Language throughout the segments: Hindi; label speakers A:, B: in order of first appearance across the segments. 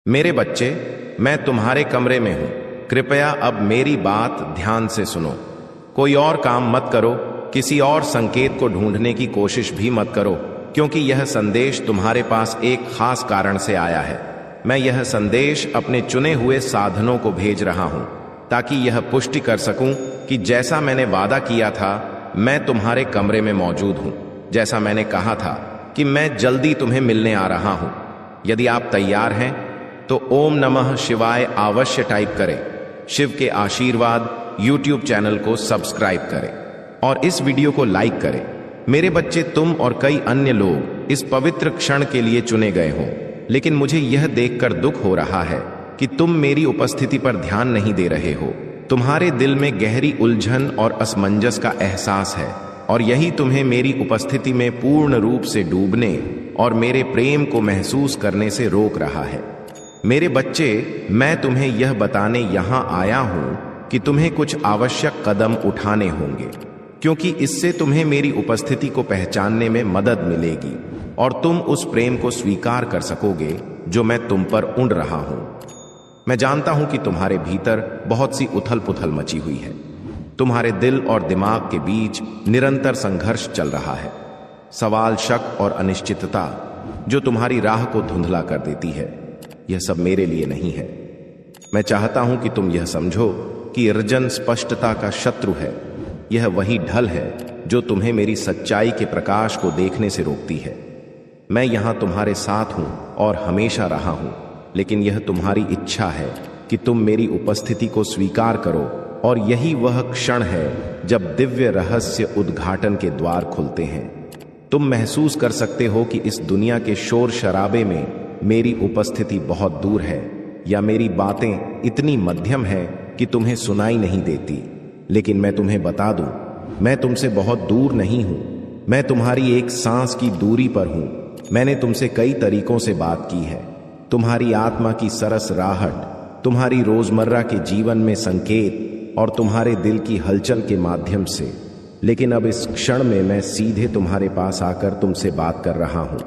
A: मेरे बच्चे, मैं तुम्हारे कमरे में हूं। कृपया अब मेरी बात ध्यान से सुनो। कोई और काम मत करो, किसी और संकेत को ढूंढने की कोशिश भी मत करो, क्योंकि यह संदेश तुम्हारे पास एक खास कारण से आया है। मैं यह संदेश अपने चुने हुए साधनों को भेज रहा हूं, ताकि यह पुष्टि कर सकूं कि जैसा मैंने वादा किया था, मैं तुम्हारे कमरे में मौजूद हूं। जैसा मैंने कहा था कि मैं जल्दी तुम्हें मिलने आ रहा हूं। यदि आप तैयार हैं तो ओम नमः शिवाय अवश्य टाइप करें। शिव के आशीर्वाद YouTube चैनल को सब्सक्राइब करें और इस वीडियो को लाइक करें। मेरे बच्चे, तुम और कई अन्य लोग इस पवित्र क्षण के लिए चुने गए हो, लेकिन मुझे यह देखकर दुख हो रहा है कि तुम मेरी उपस्थिति पर ध्यान नहीं दे रहे हो। तुम्हारे दिल में गहरी उलझन और असमंजस का एहसास है, और यही तुम्हें मेरी उपस्थिति में पूर्ण रूप से डूबने और मेरे प्रेम को महसूस करने से रोक रहा है। मेरे बच्चे, मैं तुम्हें यह बताने यहाँ आया हूँ कि तुम्हें कुछ आवश्यक कदम उठाने होंगे, क्योंकि इससे तुम्हें मेरी उपस्थिति को पहचानने में मदद मिलेगी और तुम उस प्रेम को स्वीकार कर सकोगे जो मैं तुम पर उड़ रहा हूँ। मैं जानता हूँ कि तुम्हारे भीतर बहुत सी उथल पुथल मची हुई है। तुम्हारे दिल और दिमाग के बीच निरंतर संघर्ष चल रहा है। सवाल, शक और अनिश्चितता जो तुम्हारी राह को धुंधला कर देती है। यह सब मेरे लिए नहीं है। मैं चाहता हूं कि तुम यह समझो कि अर्जन स्पष्टता का शत्रु है। यह वही ढल है जो तुम्हें मेरी सच्चाई के प्रकाश को देखने से रोकती है। मैं यहां तुम्हारे साथ हूं और हमेशा रहा हूं, लेकिन यह तुम्हारी इच्छा है कि तुम मेरी उपस्थिति को स्वीकार करो, और यही वह क्षण है जब दिव्य रहस्य उद्घाटन के द्वार खुलते हैं। तुम महसूस कर सकते हो कि इस दुनिया के शोर शराबे में मेरी उपस्थिति बहुत दूर है, या मेरी बातें इतनी मध्यम है कि तुम्हें सुनाई नहीं देती। लेकिन मैं तुम्हें बता दूं, मैं तुमसे बहुत दूर नहीं हूं। मैं तुम्हारी एक सांस की दूरी पर हूं। मैंने तुमसे कई तरीकों से बात की है। तुम्हारी आत्मा की सरस राहट, तुम्हारी रोजमर्रा के जीवन में संकेत और तुम्हारे दिल की हलचल के माध्यम से। लेकिन अब इस क्षण में मैं सीधे तुम्हारे पास आकर तुमसे बात कर रहा हूं।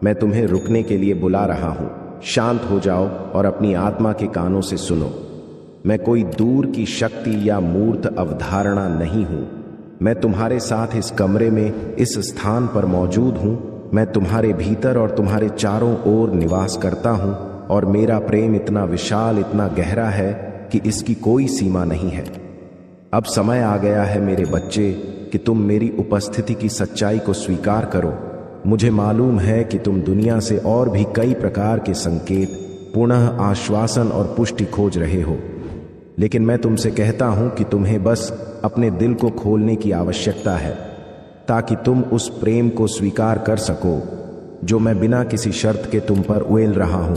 A: मैं तुम्हें रुकने के लिए बुला रहा हूं। शांत हो जाओ और अपनी आत्मा के कानों से सुनो। मैं कोई दूर की शक्ति या मूर्त अवधारणा नहीं हूं। मैं तुम्हारे साथ इस कमरे में, इस स्थान पर मौजूद हूं। मैं तुम्हारे भीतर और तुम्हारे चारों ओर निवास करता हूं, और मेरा प्रेम इतना विशाल, इतना गहरा है कि इसकी कोई सीमा नहीं है। अब समय आ गया है मेरे बच्चे कि तुम मेरी उपस्थिति की सच्चाई को स्वीकार करो। मुझे मालूम है कि तुम दुनिया से और भी कई प्रकार के संकेत, पुनः आश्वासन और पुष्टि खोज रहे हो, लेकिन मैं तुमसे कहता हूं कि तुम्हें बस अपने दिल को खोलने की आवश्यकता है, ताकि तुम उस प्रेम को स्वीकार कर सको जो मैं बिना किसी शर्त के तुम पर उड़ेल रहा हूं।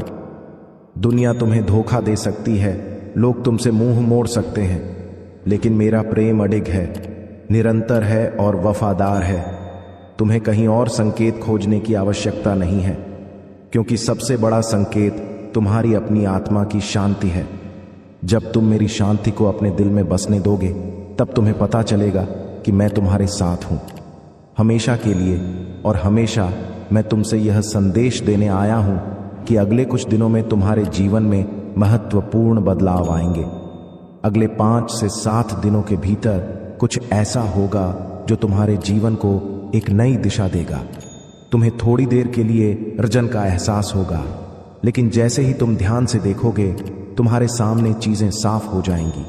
A: दुनिया तुम्हें धोखा दे सकती है, लोग तुमसे मुंह मोड़ सकते हैं, लेकिन मेरा प्रेम अडिग है, निरंतर है और वफादार है। तुम्हें कहीं और संकेत खोजने की आवश्यकता नहीं है, क्योंकि सबसे बड़ा संकेत तुम्हारी अपनी आत्मा की शांति है। जब तुम मेरी शांति को अपने दिल में बसने दोगे, तब तुम्हें पता चलेगा कि मैं तुम्हारे साथ हूं, हमेशा के लिए। और हमेशा मैं तुमसे यह संदेश देने आया हूं कि अगले कुछ दिनों में तुम्हारे जीवन में महत्वपूर्ण बदलाव आएंगे। अगले 5 से 7 दिनों के भीतर कुछ ऐसा होगा जो तुम्हारे जीवन को एक नई दिशा देगा। तुम्हें थोड़ी देर के लिए अर्जन का एहसास होगा, लेकिन जैसे ही तुम ध्यान से देखोगे, तुम्हारे सामने चीजें साफ हो जाएंगी।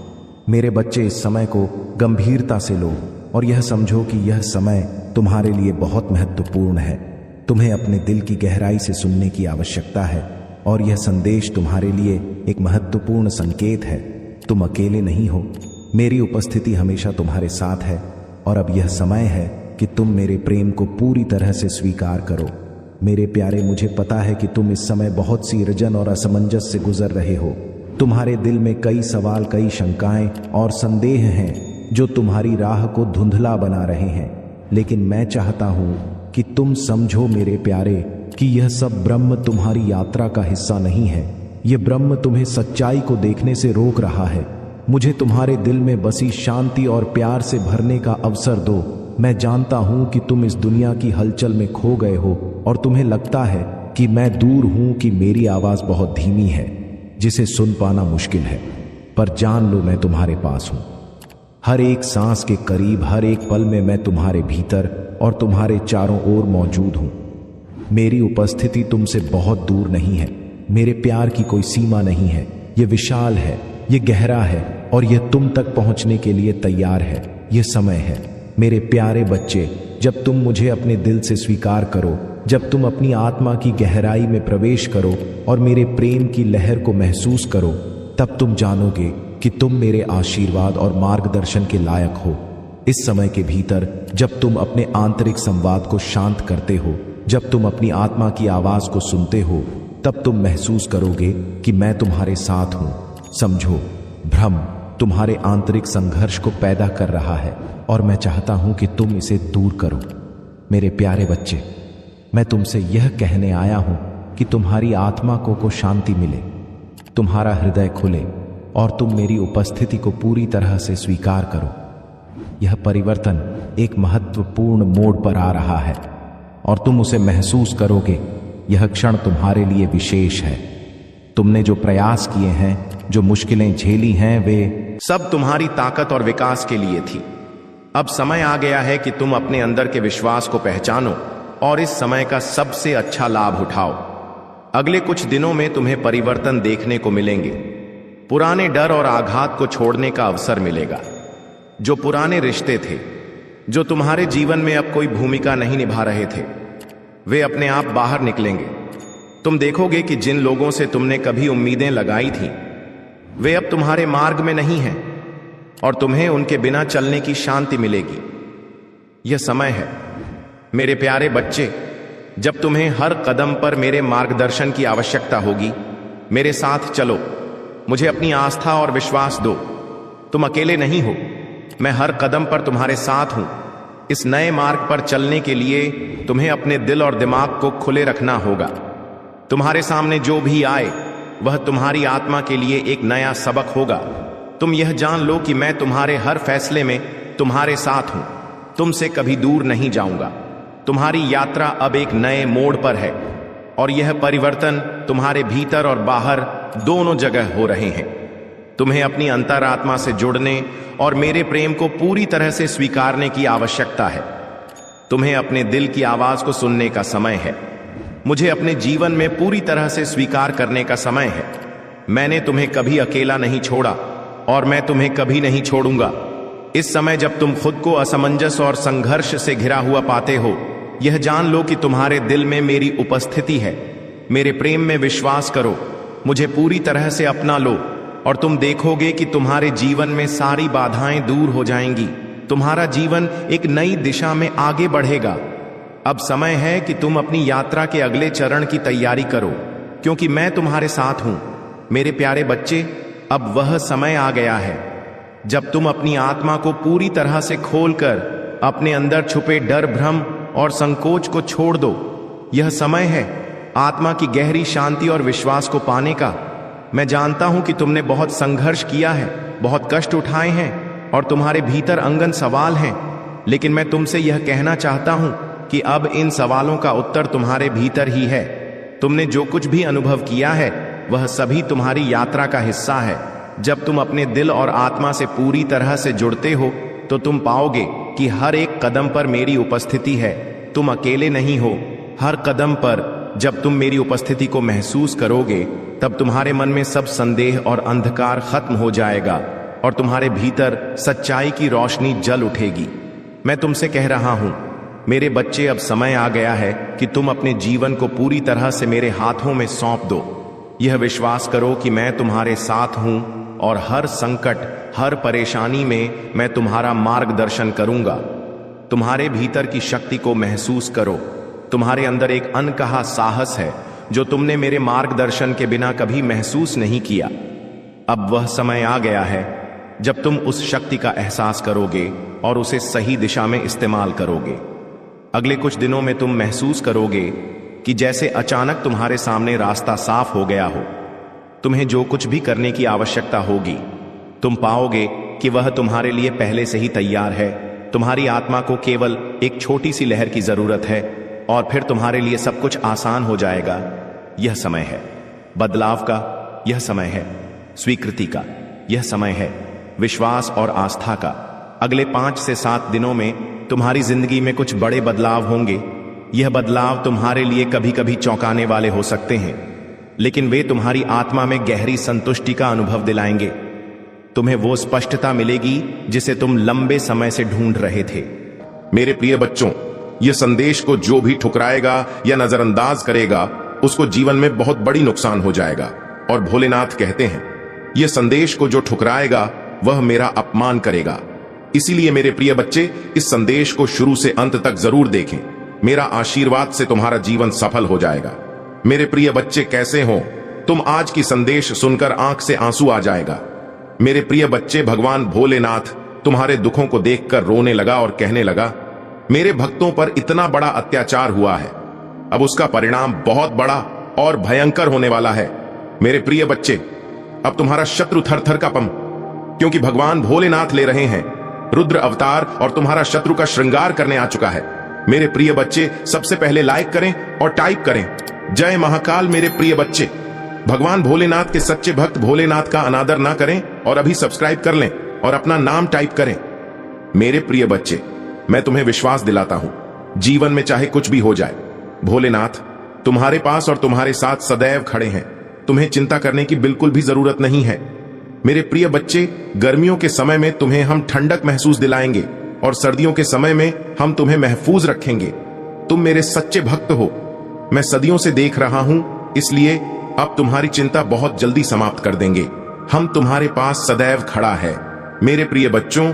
A: मेरे बच्चे, इस समय को गंभीरता से लो और यह समझो कि यह समय तुम्हारे लिए बहुत महत्वपूर्ण है। तुम्हें अपने दिल की गहराई से सुनने की आवश्यकता है, और यह संदेश तुम्हारे लिए एक महत्वपूर्ण संकेत है। तुम अकेले नहीं हो। मेरी उपस्थिति हमेशा तुम्हारे साथ है, और अब यह समय है कि तुम मेरे प्रेम को पूरी तरह से स्वीकार करो। मेरे प्यारे, मुझे पता है कि तुम इस समय बहुत सी अर्जन और असमंजस से गुजर रहे हो। तुम्हारे दिल में कई सवाल, कई शंकाएं और संदेह हैं जो तुम्हारी राह को धुंधला बना रहे हैं। लेकिन मैं चाहता हूं कि तुम समझो मेरे प्यारे कि यह सब ब्रह्म तुम्हारी यात्रा का हिस्सा नहीं है। यह ब्रह्म तुम्हें सच्चाई को देखने से रोक रहा है। मुझे तुम्हारे दिल में बसी शांति और प्यार से भरने का अवसर दो। मैं जानता हूं कि तुम इस दुनिया की हलचल में खो गए हो और तुम्हें लगता है
B: कि मैं दूर हूं, कि मेरी आवाज बहुत धीमी है, जिसे सुन पाना मुश्किल है, पर जान लो मैं तुम्हारे पास हूं। हर एक सांस के करीब, हर एक पल में मैं तुम्हारे भीतर और तुम्हारे चारों ओर मौजूद हूं। मेरी उपस्थिति तुमसे बहुत दूर नहीं है। मेरे प्यार की कोई सीमा नहीं है। ये विशाल है, ये गहरा है और यह तुम तक पहुंचने के लिए तैयार है। यह समय है मेरे प्यारे बच्चे, जब तुम मुझे अपने दिल से स्वीकार करो, जब तुम अपनी आत्मा की गहराई में प्रवेश करो और मेरे प्रेम की लहर को महसूस करो, तब तुम जानोगे कि तुम मेरे आशीर्वाद और मार्गदर्शन के लायक हो। इस समय के भीतर जब तुम अपने आंतरिक संवाद को शांत करते हो, जब तुम अपनी आत्मा की आवाज को सुनते हो, तब तुम महसूस करोगे कि मैं तुम्हारे साथ हूं। समझो, भ्रम तुम्हारे आंतरिक संघर्ष को पैदा कर रहा है और मैं चाहता हूं कि तुम इसे दूर करो। मेरे प्यारे बच्चे, मैं तुमसे यह कहने आया हूं कि तुम्हारी आत्मा को शांति मिले, तुम्हारा हृदय खुले और तुम मेरी उपस्थिति को पूरी तरह से स्वीकार करो। यह परिवर्तन एक महत्वपूर्ण मोड़ पर आ रहा है और तुम उसे महसूस करोगे। यह क्षण तुम्हारे लिए विशेष है। तुमने जो प्रयास किए हैं, जो मुश्किलें झेली हैं, वे
A: सब तुम्हारी ताकत और विकास के लिए थी। अब समय आ गया है कि तुम अपने अंदर के विश्वास को पहचानो और इस समय का सबसे अच्छा लाभ उठाओ। अगले कुछ दिनों में तुम्हें परिवर्तन देखने को मिलेंगे। पुराने डर और आघात को छोड़ने का अवसर मिलेगा। जो पुराने रिश्ते थे, जो तुम्हारे जीवन में अब कोई भूमिका नहीं निभा रहे थे, वे अपने आप बाहर निकलेंगे। तुम देखोगे कि जिन लोगों से तुमने कभी उम्मीदें लगाई थीं, वे अब तुम्हारे मार्ग में नहीं हैं और तुम्हें उनके बिना चलने की शांति मिलेगी। यह समय है मेरे प्यारे बच्चे, जब तुम्हें हर कदम पर मेरे मार्गदर्शन की आवश्यकता होगी। मेरे साथ चलो, मुझे अपनी आस्था और विश्वास दो। तुम अकेले नहीं हो, मैं हर कदम पर तुम्हारे साथ हूं। इस नए मार्ग पर चलने के लिए तुम्हें अपने दिल और दिमाग को खुले रखना होगा। तुम्हारे सामने जो भी आए, वह तुम्हारी आत्मा के लिए एक नया सबक होगा। तुम यह जान लो कि मैं तुम्हारे हर फैसले में तुम्हारे साथ हूं, तुमसे कभी दूर नहीं जाऊंगा। तुम्हारी यात्रा अब एक नए मोड़ पर है और यह परिवर्तन तुम्हारे भीतर और बाहर दोनों जगह हो रहे हैं। तुम्हें अपनी अंतरात्मा से जुड़ने और मेरे प्रेम को पूरी तरह से स्वीकारने की आवश्यकता है। तुम्हें अपने दिल की आवाज को सुनने का समय है। मुझे अपने जीवन में पूरी तरह से स्वीकार करने का समय है। मैंने तुम्हें कभी अकेला नहीं छोड़ा और मैं तुम्हें कभी नहीं छोड़ूंगा। इस समय जब तुम खुद को असमंजस और संघर्ष से घिरा हुआ पाते हो, यह जान लो कि तुम्हारे दिल में मेरी उपस्थिति है। मेरे प्रेम में विश्वास करो, मुझे पूरी तरह से अपना लो और तुम देखोगे कि तुम्हारे जीवन में सारी बाधाएं दूर हो जाएंगी। तुम्हारा जीवन एक नई दिशा में आगे बढ़ेगा। अब समय है कि तुम अपनी यात्रा के अगले चरण की तैयारी करो, क्योंकि मैं तुम्हारे साथ हूं। मेरे प्यारे बच्चे, अब वह समय आ गया है जब तुम अपनी आत्मा को पूरी तरह से खोलकर अपने अंदर छुपे डर, भ्रम और संकोच को छोड़ दो। यह समय है आत्मा की गहरी शांति और विश्वास को पाने का। मैं जानता हूं कि तुमने बहुत संघर्ष किया है, बहुत कष्ट उठाए हैं और तुम्हारे भीतर अंगन सवाल हैं, लेकिन मैं तुमसे यह कहना चाहता हूं कि अब इन सवालों का उत्तर तुम्हारे भीतर ही है। तुमने जो कुछ भी अनुभव किया है, वह सभी तुम्हारी यात्रा का हिस्सा है। जब तुम अपने दिल और आत्मा से पूरी तरह से जुड़ते हो, तो तुम पाओगे कि हर एक कदम पर मेरी उपस्थिति है। तुम अकेले नहीं हो। हर कदम पर जब तुम मेरी उपस्थिति को महसूस करोगे, तब तुम्हारे मन में सब संदेह और अंधकार खत्म हो जाएगा और तुम्हारे भीतर सच्चाई की रोशनी जल उठेगी। मैं तुमसे कह रहा हूं, मेरे बच्चे, अब समय आ गया है कि तुम अपने जीवन को पूरी तरह से मेरे हाथों में सौंप दो। यह विश्वास करो कि मैं तुम्हारे साथ हूं और हर संकट, हर परेशानी में मैं तुम्हारा मार्गदर्शन करूंगा। तुम्हारे भीतर की शक्ति को महसूस करो। तुम्हारे अंदर एक अनकहा साहस है जो तुमने मेरे मार्गदर्शन के बिना कभी महसूस नहीं किया। अब वह समय आ गया है जब तुम उस शक्ति का एहसास करोगे और उसे सही दिशा में इस्तेमाल करोगे। अगले कुछ दिनों में तुम महसूस करोगे कि जैसे अचानक तुम्हारे सामने रास्ता साफ हो गया हो। तुम्हें जो कुछ भी करने की आवश्यकता होगी, तुम पाओगे कि वह तुम्हारे लिए पहले से ही तैयार है। तुम्हारी आत्मा को केवल एक छोटी सी लहर की जरूरत है। और फिर तुम्हारे लिए सब कुछ आसान हो जाएगा। यह समय है बदलाव का, यह समय है स्वीकृति का, यह समय है विश्वास और आस्था का। अगले 5 से 7 दिनों में तुम्हारी जिंदगी में कुछ बड़े बदलाव होंगे। यह बदलाव तुम्हारे लिए कभी कभी चौंकाने वाले हो सकते हैं, लेकिन वे तुम्हारी आत्मा में गहरी संतुष्टि का अनुभव दिलाएंगे। तुम्हें वो स्पष्टता मिलेगी जिसे तुम लंबे समय से ढूंढ रहे थे।
C: मेरे प्रिय बच्चों, यह संदेश को जो भी ठुकराएगा या नजरअंदाज करेगा, उसको जीवन में बहुत बड़ी नुकसान हो जाएगा। और भोलेनाथ कहते हैं, यह संदेश को जो ठुकराएगा वह मेरा अपमान करेगा। इसीलिए मेरे प्रिय बच्चे, इस संदेश को शुरू से अंत तक जरूर देखें। मेरा आशीर्वाद से तुम्हारा जीवन सफल हो जाएगा। मेरे प्रिय बच्चे, कैसे हो तुम? आज की संदेश सुनकर आंख से आंसू आ जाएगा। मेरे प्रिय बच्चे, भगवान भोलेनाथ तुम्हारे दुखों को देखकर रोने लगा और कहने लगा, मेरे भक्तों पर इतना बड़ा अत्याचार हुआ है, अब उसका परिणाम बहुत बड़ा और भयंकर होने वाला है। मेरे प्रिय बच्चे, अब तुम्हारा शत्रु थर थर कांपे, क्योंकि भगवान भोलेनाथ ले रहे हैं रुद्र अवतार और तुम्हारा शत्रु का श्रृंगार करने आ चुका है। मेरे प्रिय बच्चे, सबसे पहले लाइक करें और टाइप करें जय महाकाल। मेरे प्रिय बच्चे, भगवान भोलेनाथ के सच्चे भक्त भोलेनाथ का अनादर ना करें और अभी सब्सक्राइब कर लें और अपना नाम टाइप करें। मेरे प्रिय बच्चे, मैं तुम्हें विश्वास दिलाता हूं, जीवन में चाहे कुछ भी हो जाए, भोलेनाथ तुम्हारे पास और तुम्हारे साथ सदैव खड़े हैं। तुम्हें चिंता करने की बिल्कुल भी जरूरत नहीं है। मेरे प्रिय बच्चे, गर्मियों के समय में तुम्हें हम ठंडक महसूस दिलाएंगे और सर्दियों के समय में हम तुम्हें महफूज रखेंगे। तुम मेरे सच्चे भक्त हो, मैं सदियों से देख रहा हूं, इसलिए अब तुम्हारी चिंता बहुत जल्दी समाप्त कर देंगे। हम तुम्हारे पास सदैव खड़ा है। मेरे प्रिय बच्चों,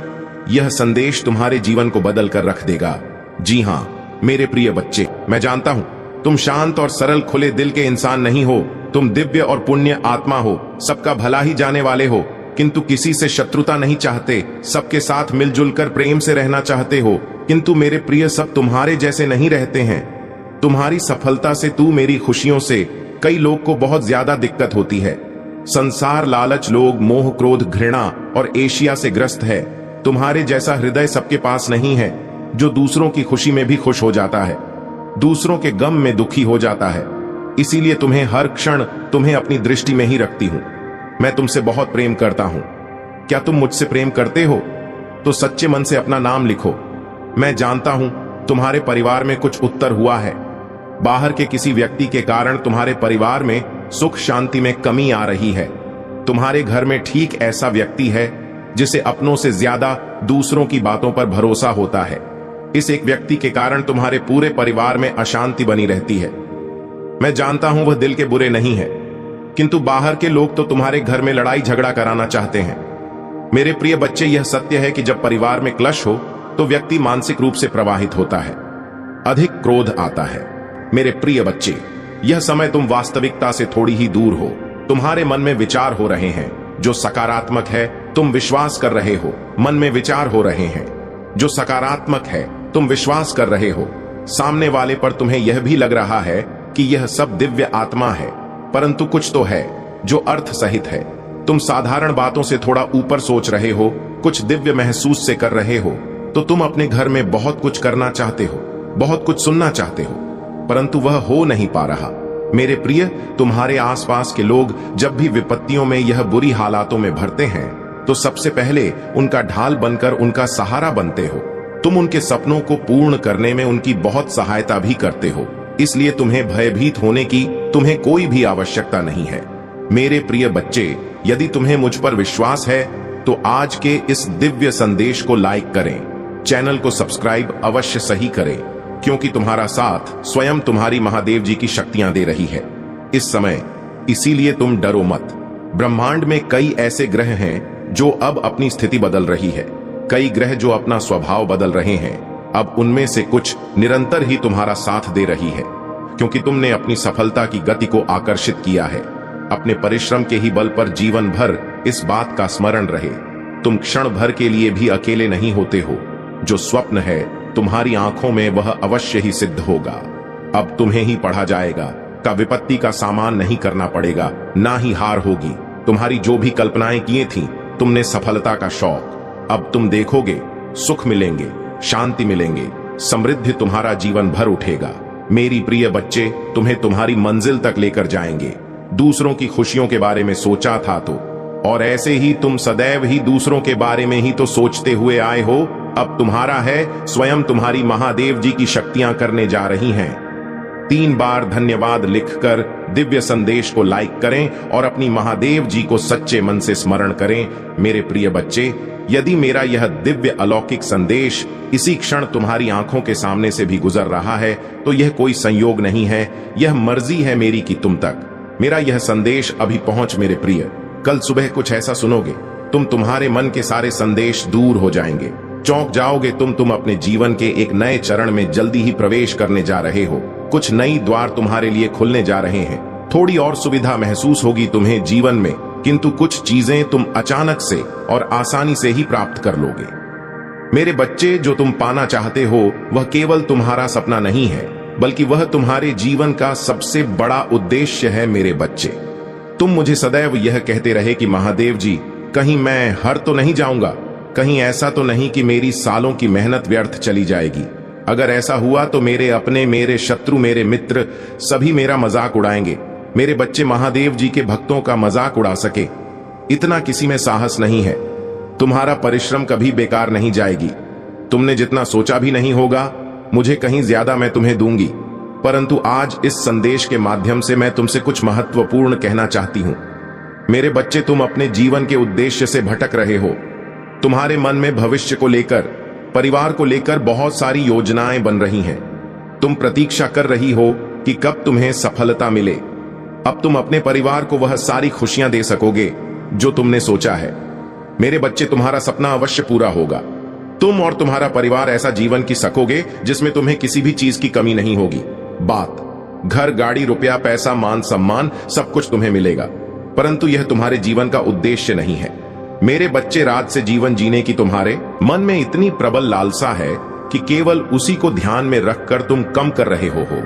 C: यह संदेश तुम्हारे जीवन को बदल कर रख देगा। जी हां मेरे प्रिय बच्चे, मैं जानता हूं तुम शांत और सरल खुले दिल के इंसान नहीं हो। तुम दिव्य और पुण्य आत्मा हो, सबका भला ही जाने वाले हो, किंतु किसी से शत्रुता नहीं चाहते, सबके साथ मिलजुल कर प्रेम से रहना चाहते हो। किंतु मेरे प्रिय, सब तुम्हारे जैसे नहीं रहते हैं। तुम्हारी सफलता से, तू मेरी खुशियों से कई लोग को बहुत ज्यादा दिक्कत होती है। संसार, लालच, लोग, मोह, क्रोध, घृणा और एशिया से ग्रस्त है। तुम्हारे जैसा हृदय सबके पास नहीं है, जो दूसरों की खुशी में भी खुश हो जाता है, दूसरों के गम में दुखी हो जाता है। इसीलिए तुम्हें हर क्षण तुम्हें अपनी दृष्टि में ही रखती हूं। मैं तुमसे बहुत प्रेम करता हूं। क्या तुम मुझसे प्रेम करते हो? तो सच्चे मन से अपना नाम लिखो। मैं जानता हूं तुम्हारे परिवार में कुछ उत्तर हुआ है। बाहर के किसी व्यक्ति के कारण तुम्हारे परिवार में सुख शांति में कमी आ रही है। तुम्हारे घर में ठीक ऐसा व्यक्ति है जिसे अपनों से ज्यादा दूसरों की बातों पर भरोसा होता है। इस एक व्यक्ति के कारण तुम्हारे पूरे परिवार में अशांति बनी रहती है। मैं जानता हूं वह दिल के बुरे नहीं है, किंतु बाहर के लोग तो तुम्हारे घर में लड़ाई झगड़ा कराना चाहते हैं। मेरे प्रिय बच्चे, यह सत्य है कि जब परिवार में क्लश हो तो व्यक्ति मानसिक रूप से प्रवाहित होता है, अधिक क्रोध आता है। मेरे प्रिय बच्चे, यह समय तुम वास्तविकता से थोड़ी ही दूर हो। तुम्हारे मन में विचार हो रहे हैं जो सकारात्मक है, तुम विश्वास कर रहे हो। मन में विचार हो रहे हैं जो सकारात्मक है, तुम विश्वास कर रहे हो। सामने वाले पर तुम्हें यह भी लग रहा है कि यह सब दिव्य आत्मा है, परंतु कुछ तो है जो अर्थ सहित है। तुम साधारण बातों से थोड़ा ऊपर सोच रहे हो, कुछ दिव्य महसूस से कर रहे हो। तो तुम अपने घर में बहुत कुछ करना चाहते हो, बहुत कुछ सुनना चाहते हो, परंतु वह हो नहीं पा रहा। मेरे प्रिय, तुम्हारे आसपास के लोग जब भी विपत्तियों में, यह बुरी हालातों में भरते हैं, तो सबसे पहले उनका ढाल बनकर उनका सहारा बनते हो। तुम उनके सपनों को पूर्ण करने में उनकी बहुत सहायता भी करते हो। इसलिए तुम्हें भयभीत होने की तुम्हें कोई भी आवश्यकता नहीं है। मेरे प्रिय बच्चे, यदि तुम्हें मुझ पर विश्वास है तो आज के इस दिव्य संदेश को लाइक करें, चैनल को सब्सक्राइब अवश्य सही करें, क्योंकि तुम्हारा साथ स्वयं तुम्हारी महादेव जी की शक्तियां दे रही है इस समय। इसीलिए तुम डरो मत। ब्रह्मांड में कई ऐसे ग्रह हैं जो अब अपनी स्थिति बदल रही है, कई ग्रह जो अपना स्वभाव बदल रहे हैं। अब उनमें से कुछ निरंतर ही तुम्हारा साथ दे रही है, क्योंकि तुमने अपनी सफलता की गति को आकर्षित किया है। अपने परिश्रम के ही बल पर जीवन भर इस बात का स्मरण रहे, तुम क्षण भर के लिए भी अकेले नहीं होते हो। जो स्वप्न है तुम्हारी आंखों में, वह अवश्य ही सिद्ध होगा। अब तुम्हें ही पढ़ा जाएगा का विपत्ति का सामान नहीं करना पड़ेगा, ना ही हार होगी। तुम्हारी जो भी कल्पनाएं किए थी, तुमने सफलता का शौक, अब तुम देखोगे सुख मिलेंगे, शांति मिलेंगे, समृद्धि तुम्हारा जीवन भर उठेगा। मेरी प्रिय बच्चे तुम्हें तुम्हारी मंजिल तक लेकर जाएंगे। दूसरों की खुशियों के बारे में सोचा था तो, और ऐसे ही तुम सदैव ही दूसरों के बारे में ही तो सोचते हुए आए हो। अब तुम्हारा है, स्वयं तुम्हारी महादेव जी की शक्तियां करने जा रही हैं। 3 बार धन्यवाद लिखकर दिव्य संदेश को लाइक करें और अपनी महादेव जी को सच्चे मन से स्मरण करें। मेरे प्रिय बच्चे, यदि मेरा यह दिव्य अलौकिक संदेश इसी क्षण तुम्हारी आंखों के सामने से भी गुजर रहा है तो यह कोई संयोग नहीं है, यह मर्जी है मेरी कि तुम तक मेरा यह संदेश अभी पहुंच। मेरे प्रिय, कल सुबह कुछ ऐसा सुनोगे तुम्हारे मन के सारे संदेश दूर हो जाएंगे, चौंक जाओगे तुम अपने जीवन के एक नए चरण में जल्दी ही प्रवेश करने जा रहे हो। कुछ नई द्वार तुम्हारे लिए खुलने जा रहे हैं। थोड़ी और सुविधा महसूस होगी तुम्हें जीवन में, किंतु कुछ चीजें तुम अचानक से और आसानी से ही प्राप्त कर लोगे। मेरे बच्चे, जो तुम पाना चाहते हो वह केवल तुम्हारा सपना नहीं है, बल्कि वह तुम्हारे जीवन का सबसे बड़ा उद्देश्य है। मेरे बच्चे, तुम मुझे सदैव यह कहते रहे कि महादेव जी, कहीं मैं हार तो नहीं जाऊंगा, कहीं ऐसा तो नहीं कि मेरी सालों की मेहनत व्यर्थ चली जाएगी। अगर ऐसा हुआ तो मेरे अपने, मेरे शत्रु, मेरे मित्र सभी मेरा मजाक उड़ाएंगे। मेरे बच्चे, महादेव जी के भक्तों का मजाक उड़ा सके इतना किसी में साहस नहीं है। तुम्हारा परिश्रम कभी बेकार नहीं जाएगी। तुमने जितना सोचा भी नहीं होगा, मुझे कहीं ज्यादा मैं तुम्हें दूंगी। परंतु आज इस संदेश के माध्यम से मैं तुमसे कुछ महत्वपूर्ण कहना चाहती हूं। मेरे बच्चे, तुम अपने जीवन के उद्देश्य से भटक रहे हो। तुम्हारे मन में भविष्य को लेकर, परिवार को लेकर बहुत सारी योजनाएं बन रही हैं। तुम प्रतीक्षा कर रही हो कि कब तुम्हें सफलता मिले। अब तुम अपने परिवार को वह सारी खुशियां दे सकोगे जो तुमने सोचा है। मेरे बच्चे, तुम्हारा सपना अवश्य पूरा होगा। तुम और तुम्हारा परिवार ऐसा जीवन जी सकोगे जिसमें तुम्हें किसी भी चीज की कमी नहीं होगी। बात घर, गाड़ी, रुपया, पैसा, मान सम्मान सब कुछ तुम्हें मिलेगा, परंतु यह तुम्हारे जीवन का उद्देश्य नहीं है। मेरे बच्चे, राज से जीवन जीने की तुम्हारे मन में इतनी प्रबल लालसा है कि केवल उसी को ध्यान में रखकर तुम कम कर रहे हो।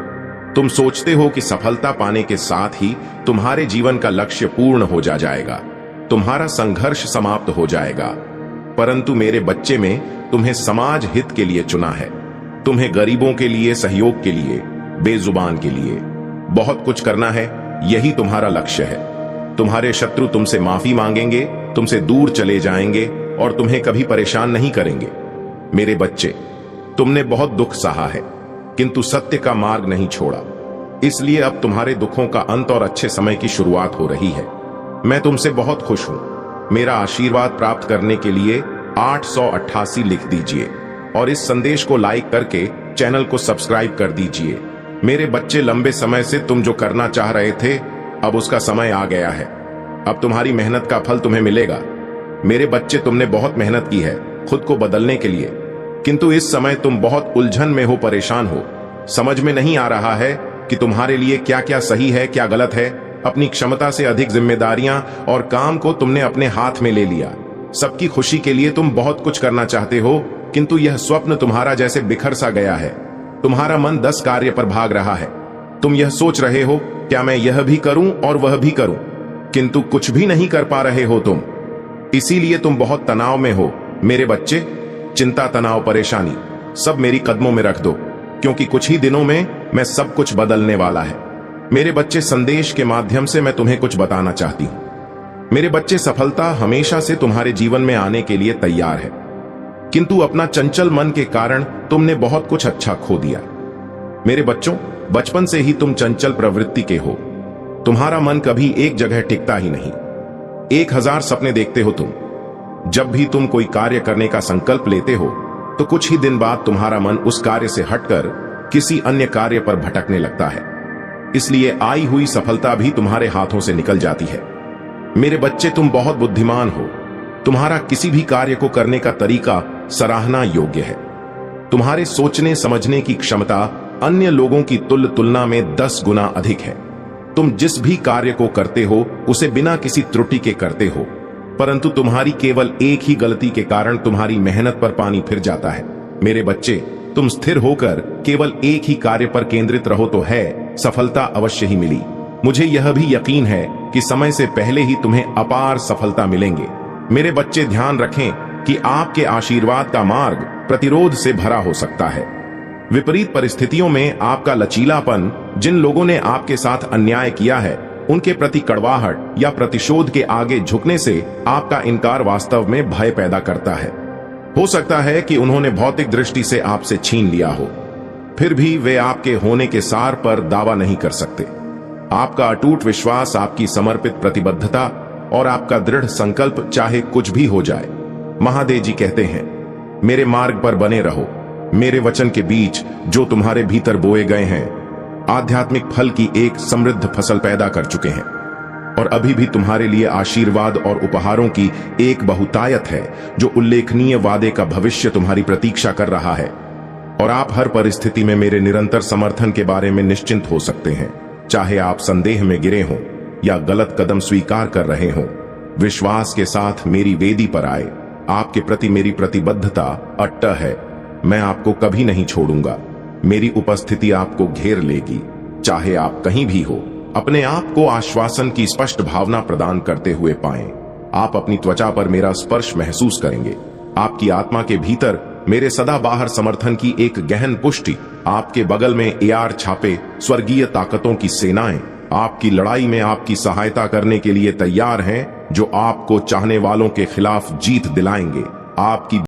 C: तुम सोचते हो कि सफलता पाने के साथ ही तुम्हारे जीवन का लक्ष्य पूर्ण हो जाएगा, तुम्हारा संघर्ष समाप्त हो जाएगा। परंतु मेरे बच्चे, में तुम्हें समाज हित के लिए चुना है। तुम्हें गरीबों के लिए, सहयोग के लिए, बेजुबान के लिए बहुत कुछ करना है। यही तुम्हारा लक्ष्य है। तुम्हारे शत्रु तुमसे माफी मांगेंगे, तुमसे दूर चले जाएंगे और तुम्हें कभी परेशान नहीं करेंगे। मेरे बच्चे, तुमने बहुत दुख सहा है, किंतु सत्य का मार्ग नहीं छोड़ा। इसलिए अब तुम्हारे दुखों का अंत और अच्छे समय की शुरुआत हो रही है। मैं तुमसे बहुत खुश हूं। मेरा आशीर्वाद प्राप्त करने के लिए 888 लिख दीजिए और इस संदेश को लाइक करके चैनल को सब्सक्राइब कर दीजिए। मेरे बच्चे, लंबे समय से तुम जो करना चाह रहे थे, अब उसका समय आ गया है। अब तुम्हारी मेहनत का फल तुम्हें मिलेगा। मेरे बच्चे, तुमने बहुत मेहनत की है खुद को बदलने के लिए, किंतु इस समय तुम बहुत उलझन में हो, परेशान हो। समझ में नहीं आ रहा है कि तुम्हारे लिए क्या क्या सही है, क्या गलत है। अपनी क्षमता से अधिक जिम्मेदारियां और काम को तुमने अपने हाथ में ले लिया। सबकी खुशी के लिए तुम बहुत कुछ करना चाहते हो, किंतु यह स्वप्न तुम्हारा जैसे बिखर सा गया है। तुम्हारा मन 10 कार्य पर भाग रहा है। तुम यह सोच रहे हो, क्या मैं यह भी करूं और वह भी करूं, किंतु कुछ भी नहीं कर पा रहे हो तुम। इसीलिए तुम बहुत तनाव में हो। मेरे बच्चे, चिंता, तनाव, परेशानी सब मेरी कदमों में रख दो, क्योंकि कुछ ही दिनों में मैं सब कुछ बदलने वाला है। मेरे बच्चे, संदेश के माध्यम से मैं तुम्हें कुछ बताना चाहती हूं। मेरे बच्चे, सफलता हमेशा से तुम्हारे जीवन में आने के लिए तैयार है, किंतु अपना चंचल मन के कारण तुमने बहुत कुछ अच्छा खो दिया। मेरे बच्चों, बचपन से ही तुम चंचल प्रवृत्ति के हो। तुम्हारा मन कभी एक जगह टिकता ही नहीं। 1000 सपने देखते हो तुम। जब भी तुम कोई कार्य करने का संकल्प लेते हो तो कुछ ही दिन बाद तुम्हारा मन उस कार्य से हटकर किसी अन्य कार्य पर भटकने लगता है। इसलिए आई हुई सफलता भी तुम्हारे हाथों से निकल जाती है। मेरे बच्चे, तुम बहुत बुद्धिमान हो। तुम्हारा किसी भी कार्य को करने का तरीका सराहना योग्य है। तुम्हारे सोचने समझने की क्षमता अन्य लोगों की तुलना में 10 गुना अधिक है। तुम जिस भी कार्य को करते हो उसे बिना किसी त्रुटि के करते हो, परंतु तुम्हारी केवल एक ही गलती के कारण तुम्हारी मेहनत पर पानी फिर जाता है। मेरे बच्चे, तुम स्थिर होकर केवल एक ही कार्य पर केंद्रित रहो तो है सफलता अवश्य ही मिली। मुझे यह भी यकीन है कि समय से पहले ही तुम्हें अपार सफलता मिलेंगे। मेरे बच्चे, ध्यान रखें कि आपके आशीर्वाद का मार्ग प्रतिरोध से भरा हो सकता है। विपरीत परिस्थितियों में आपका लचीलापन जिन लोगों ने आपके साथ अन्याय किया है उनके प्रति कड़वाहट या प्रतिशोध के आगे झुकने से आपका इनकार वास्तव में भय पैदा करता है। हो सकता है कि उन्होंने भौतिक दृष्टि से आपसे छीन लिया हो, फिर भी वे आपके होने के सार पर दावा नहीं कर सकते। आपका अटूट विश्वास, आपकी समर्पित प्रतिबद्धता और आपका दृढ़ संकल्प चाहे कुछ भी हो जाए। महादेव जी कहते हैं, मेरे मार्ग पर बने रहो। मेरे वचन के बीच जो तुम्हारे भीतर बोए गए हैं आध्यात्मिक फल की एक समृद्ध फसल पैदा कर चुके हैं और अभी भी तुम्हारे लिए आशीर्वाद और उपहारों की एक बहुतायत है जो उल्लेखनीय वादे का भविष्य तुम्हारी प्रतीक्षा कर रहा है। और आप हर परिस्थिति में मेरे निरंतर समर्थन के बारे में निश्चिंत हो सकते हैं, चाहे आप संदेह में गिरे हों या गलत कदम स्वीकार कर रहे हों। विश्वास के साथ मेरी वेदी पर आए। आपके प्रति मेरी प्रतिबद्धता अट्ट है। मैं आपको कभी नहीं छोड़ूंगा। मेरी उपस्थिति आपको घेर लेगी, चाहे आप कहीं भी हो। अपने आप को आश्वासन की स्पष्ट भावना प्रदान करते हुए पाएं। आप अपनी त्वचा पर मेरा स्पर्श महसूस करेंगे। आपकी आत्मा के भीतर मेरे सदा बाहर समर्थन की एक गहन पुष्टि। आपके बगल में एआर छापे स्वर्गीय ताकतों की सेनाएं आपकी लड़ाई में आपकी सहायता करने के लिए तैयार हैं, जो आपको चाहने वालों के खिलाफ जीत दिलाएंगे। आपकी